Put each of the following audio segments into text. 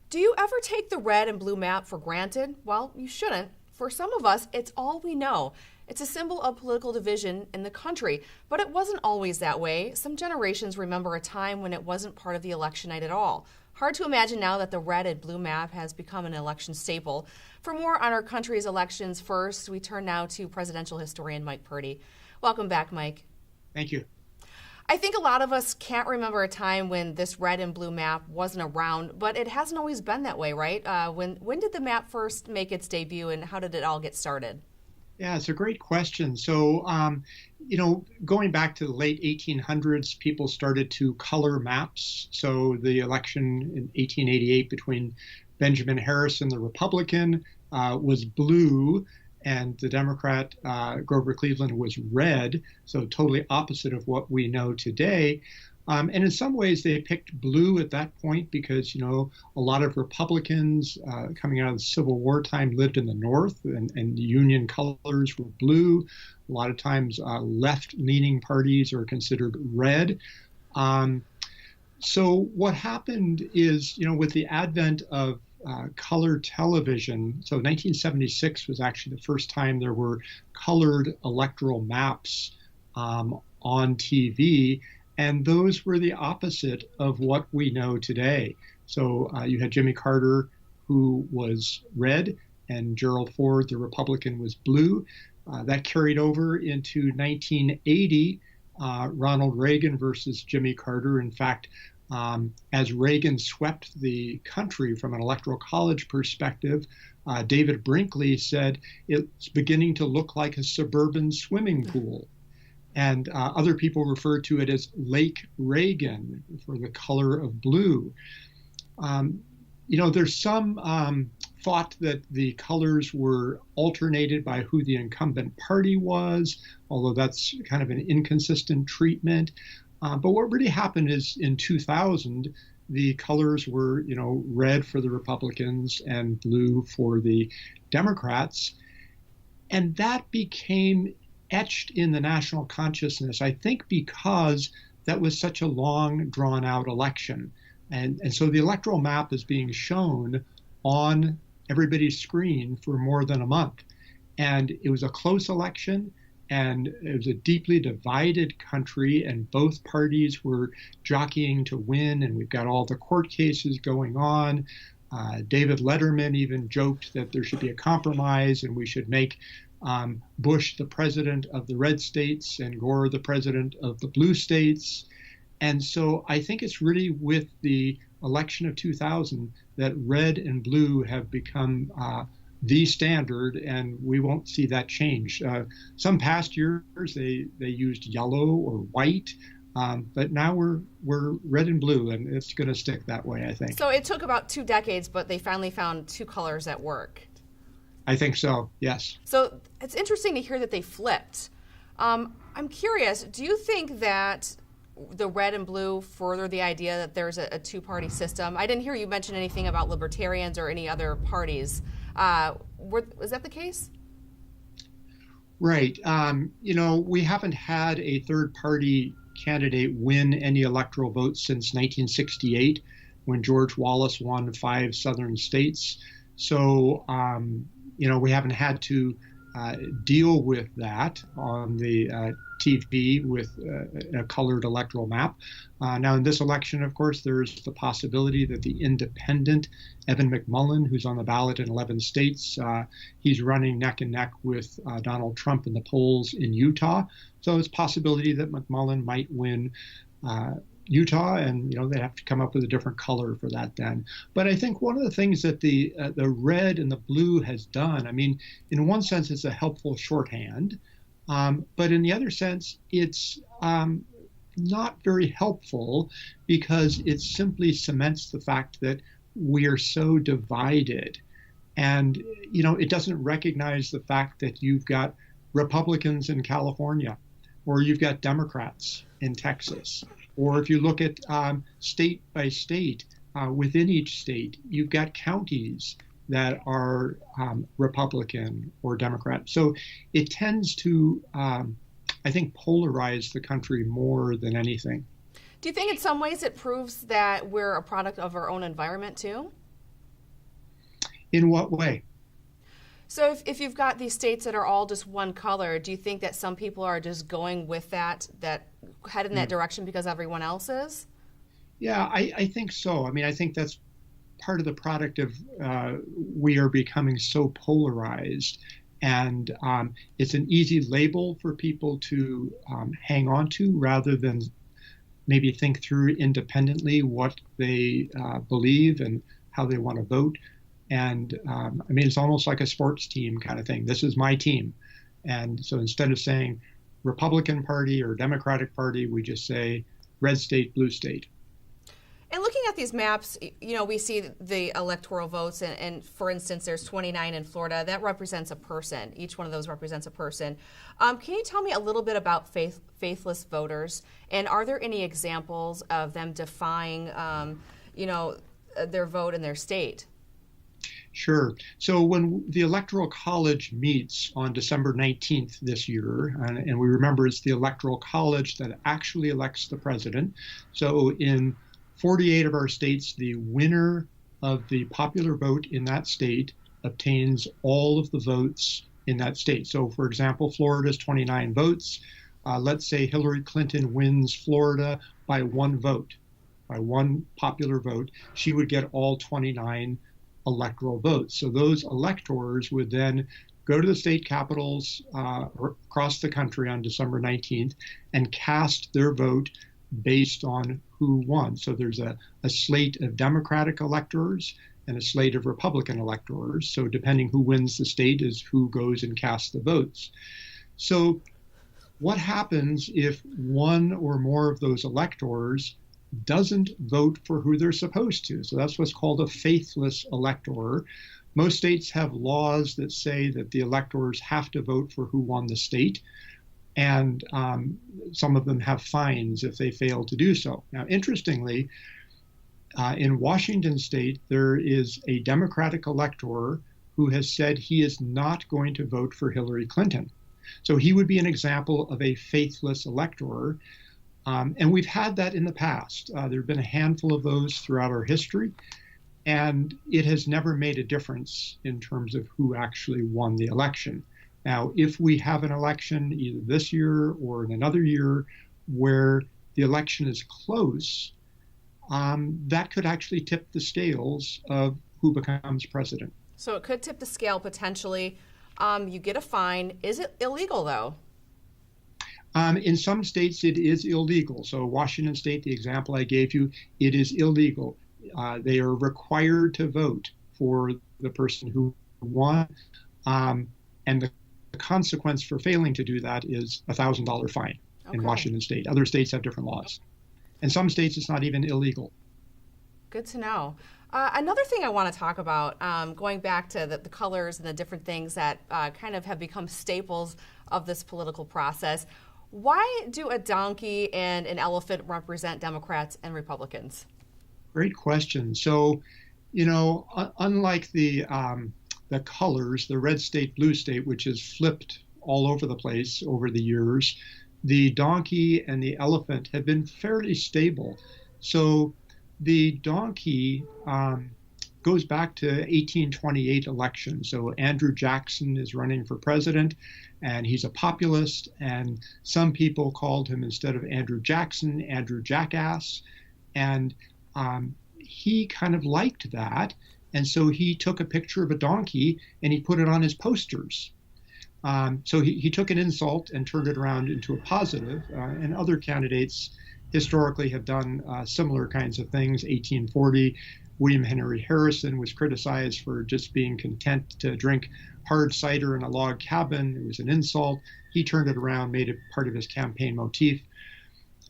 Do you ever take the red and blue map for granted? Well, you shouldn't. For some of us, it's all we know. It's a symbol of political division in the country, but it wasn't always that way. Some generations remember a time when it wasn't part of the election night at all. Hard to imagine now that the red and blue map has become an election staple. For more on our country's elections first, we turn now to presidential historian Mike Purdy. Welcome back, Mike. Thank you. I think a lot of us can't remember a time when this red and blue map wasn't around, but it hasn't always been that way, right? When did the map first make its debut, and how did it all get started? Yeah, it's a great question. So, going back to the late 1800s, people started to color maps. So the election in 1888 between Benjamin Harrison, the Republican, was blue, and the Democrat, Grover Cleveland, was red, so totally opposite of what we know today. And in some ways, they picked blue at that point because, a lot of Republicans coming out of the Civil War time lived in the North, and the Union colors were blue. A lot of times, left-leaning parties are considered red. So what happened is, with the advent of color television. So 1976 was actually the first time there were colored electoral maps on TV, and those were the opposite of what we know today. So you had Jimmy Carter, who was red, and Gerald Ford, the Republican, was blue. That carried over into 1980, Ronald Reagan versus Jimmy Carter. In fact, as Reagan swept the country from an electoral college perspective, David Brinkley said it's beginning to look like a suburban swimming pool. And other people refer to it as Lake Reagan for the color of blue. There's some thought that the colors were alternated by who the incumbent party was, although that's kind of an inconsistent treatment. But what really happened is in 2000, the colors were, red for the Republicans and blue for the Democrats. And that became etched in the national consciousness, I think because that was such a long, drawn-out election. And so the electoral map is being shown on everybody's screen for more than a month. And it was a close election. And it was a deeply divided country, and both parties were jockeying to win, and we've got all the court cases going on. David Letterman even joked that there should be a compromise, and we should make Bush the president of the red states and Gore the president of the blue states. And so I think it's really with the election of 2000 that red and blue have become the standard, and we won't see that change. Some past years they used yellow or white, but now we're red and blue, and it's going to stick that way, I think. So it took about 2 decades, but they finally found two colors that work. I think so, yes. So it's interesting to hear that they flipped. I'm curious, do you think that the red and blue further the idea that there's a two-party system? I didn't hear you mention anything about libertarians or any other parties. Is that the case? Right. We haven't had a third-party candidate win any electoral votes since 1968, when George Wallace won 5 southern states. So, we haven't had to deal with that on the TV with a colored electoral map. Now, in this election, of course, there's the possibility that the independent Evan McMullin, who's on the ballot in 11 states, he's running neck and neck with Donald Trump in the polls in Utah. So it's a possibility that McMullin might win Utah, and they have to come up with a different color for that then. But I think one of the things that the red and the blue has done, in one sense, it's a helpful shorthand. But in the other sense, it's not very helpful because it simply cements the fact that we are so divided. And, it doesn't recognize the fact that you've got Republicans in California, or you've got Democrats in Texas. Or if you look at state by state, within each state, you've got counties that are Republican or Democrat. So it tends to, I think, polarize the country more than anything. Do you think in some ways it proves that we're a product of our own environment too? In what way? So if you've got these states that are all just one color, do you think that some people are just going with that head in that direction because everyone else is? Yeah, I think so. I mean, I think that's part of the product of we are becoming so polarized. And it's an easy label for people to hang on to rather than maybe think through independently what they believe and how they want to vote. And I mean, it's almost like a sports team kind of thing. This is my team. And so instead of saying Republican Party or Democratic Party, we just say red state, blue state. And looking at these maps, we see the electoral votes, and for instance, there's 29 in Florida. That represents a person. Each one of those represents a person. Can you tell me a little bit about faithless voters, and are there any examples of them defying, their vote in their state? Sure. So when the Electoral College meets on December 19th this year, and we remember it's the Electoral College that actually elects the president. So in 48 of our states, the winner of the popular vote in that state obtains all of the votes in that state. So, for example, Florida's 29 votes. Let's say Hillary Clinton wins Florida by one vote, by one popular vote. She would get all 29 electoral votes. So those electors would then go to the state capitals across the country on December 19th and cast their vote based on who won. So there's a slate of Democratic electors and a slate of Republican electors. So depending who wins the state is who goes and casts the votes. So what happens if one or more of those electors doesn't vote for who they're supposed to? So that's what's called a faithless elector. Most states have laws that say that the electors have to vote for who won the state. And some of them have fines if they fail to do so. Now, interestingly, in Washington state, there is a Democratic elector who has said he is not going to vote for Hillary Clinton. So he would be an example of a faithless elector. And we've had that in the past. There have been a handful of those throughout our history. And it has never made a difference in terms of who actually won the election. Now, if we have an election either this year or in another year where the election is close, that could actually tip the scales of who becomes president. So it could tip the scale potentially. You get a fine. Is it illegal, though? In some states, it is illegal. So Washington state, the example I gave you, it is illegal. They are required to vote for the person who won. And the consequence for failing to do that is a $1,000 fine in Washington state. Other states have different laws. In some states, it's not even illegal. Good to know. Another thing I want to talk about, going back to the colors and the different things that kind of have become staples of this political process. Why do a donkey and an elephant represent Democrats and Republicans? Great question. So, unlike the colors, the red state, blue state, which has flipped all over the place over the years, the donkey and the elephant have been fairly stable. So the donkey goes back to 1828 election. So Andrew Jackson is running for president, and he's a populist, and some people called him, instead of Andrew Jackson, Andrew Jackass. And he kind of liked that. And so he took a picture of a donkey and he put it on his posters. So he took an insult and turned it around into a positive. And other candidates historically have done similar kinds of things. 1840, William Henry Harrison was criticized for just being content to drink hard cider in a log cabin. It was an insult. He turned it around, made it part of his campaign motif.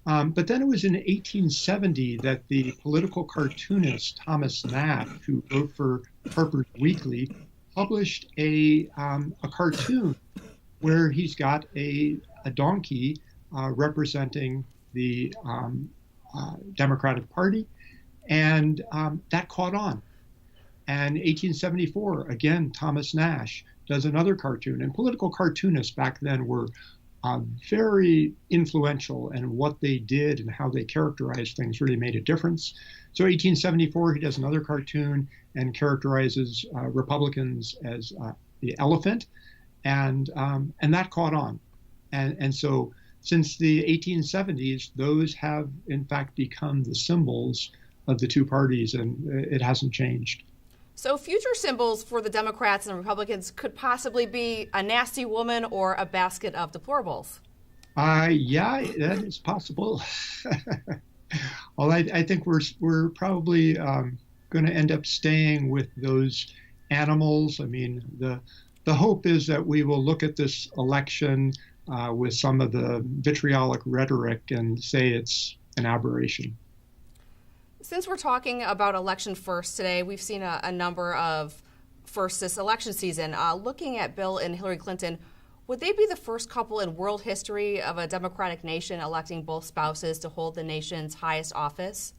But then it was in 1870 that the political cartoonist Thomas Nash, who wrote for Harper's Weekly, published a cartoon where he's got a donkey representing the Democratic Party, and that caught on. And 1874, again, Thomas Nash does another cartoon. And political cartoonists back then were very influential, and what they did and how they characterized things really made a difference. So 1874, he does another cartoon and characterizes Republicans as the elephant, and that caught on. And so since the 1870s, those have in fact become the symbols of the two parties, and it hasn't changed. So future symbols for the Democrats and Republicans could possibly be a nasty woman or a basket of deplorables. Yeah, that is possible. Well, I think we're probably going to end up staying with those animals. I mean, the hope is that we will look at this election with some of the vitriolic rhetoric and say it's an aberration. Since we're talking about election first today, we've seen a number of firsts this election season. Looking at Bill and Hillary Clinton, would they be the first couple in world history of a democratic nation electing both spouses to hold the nation's highest office?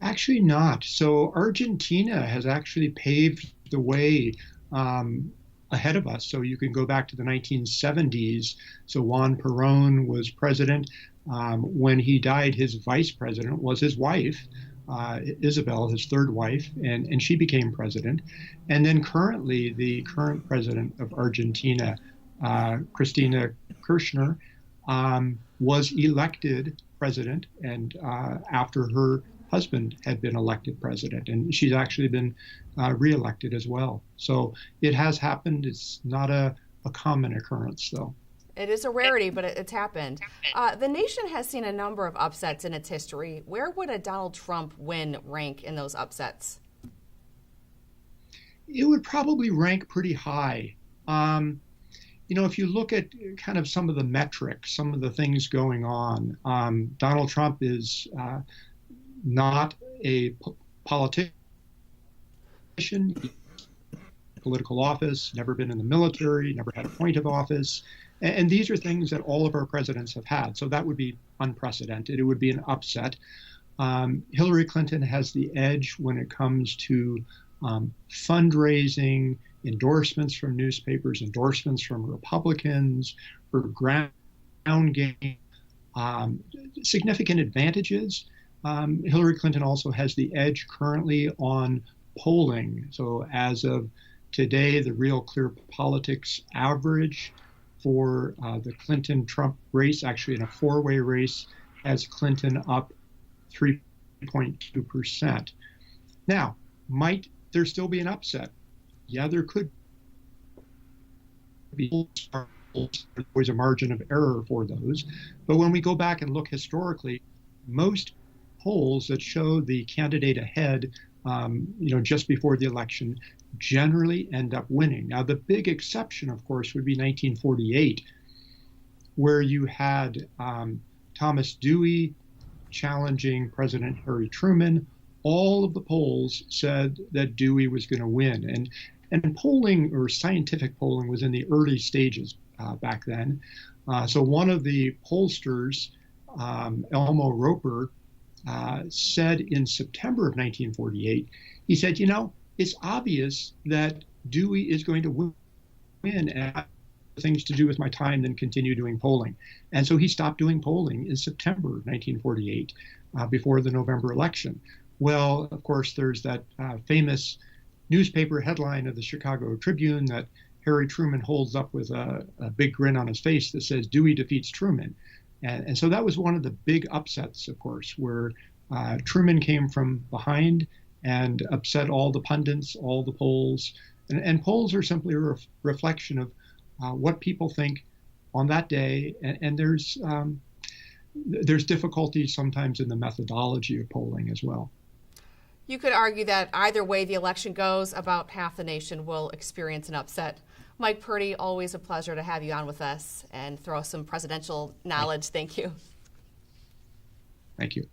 Actually not. So Argentina has actually paved the way ahead of us. So you can go back to the 1970s. So Juan Perón was president. When he died, his vice president was his wife, Isabel, his third wife, and she became president. And then currently, the current president of Argentina, Cristina Kirchner, was elected president, and after her husband had been elected president, and she's actually been reelected as well. So it has happened. It's not a common occurrence, though. It is a rarity, but it's happened. The nation has seen a number of upsets in its history. Where would a Donald Trump win rank in those upsets? It would probably rank pretty high. If you look at kind of some of the metrics, some of the things going on, Donald Trump is not a politician, political office, never been in the military, never had a point of office. And these are things that all of our presidents have had. So that would be unprecedented. It would be an upset. Hillary Clinton has the edge when it comes to fundraising, endorsements from newspapers, endorsements from Republicans, her ground game, significant advantages. Hillary Clinton also has the edge currently on polling. So as of today, the Real Clear Politics average for the Clinton-Trump race, actually in a four-way race, has Clinton up 3.2%. Now, might there still be an upset? Yeah, there could be. There's always a margin of error for those. But when we go back and look historically, most polls that show the candidate ahead, just before the election, generally end up winning. Now, the big exception, of course, would be 1948, where you had Thomas Dewey challenging President Harry Truman. All of the polls said that Dewey was going to win. And polling, or scientific polling, was in the early stages back then. So one of the pollsters, Elmo Roper, said in September of 1948, he said, it's obvious that Dewey is going to win, and I have things to do with my time than continue doing polling. And so he stopped doing polling in September of 1948, before the November election. Well, of course, there's that famous newspaper headline of the Chicago Tribune that Harry Truman holds up with a big grin on his face that says, "Dewey defeats Truman." And so that was one of the big upsets, of course, where Truman came from behind and upset all the pundits, all the polls. And polls are simply a reflection of what people think on that day. And there's difficulties sometimes in the methodology of polling as well. You could argue that either way the election goes, about half the nation will experience an upset. Mike Purdy, always a pleasure to have you on with us and throw some presidential knowledge. Thank you. Thank you.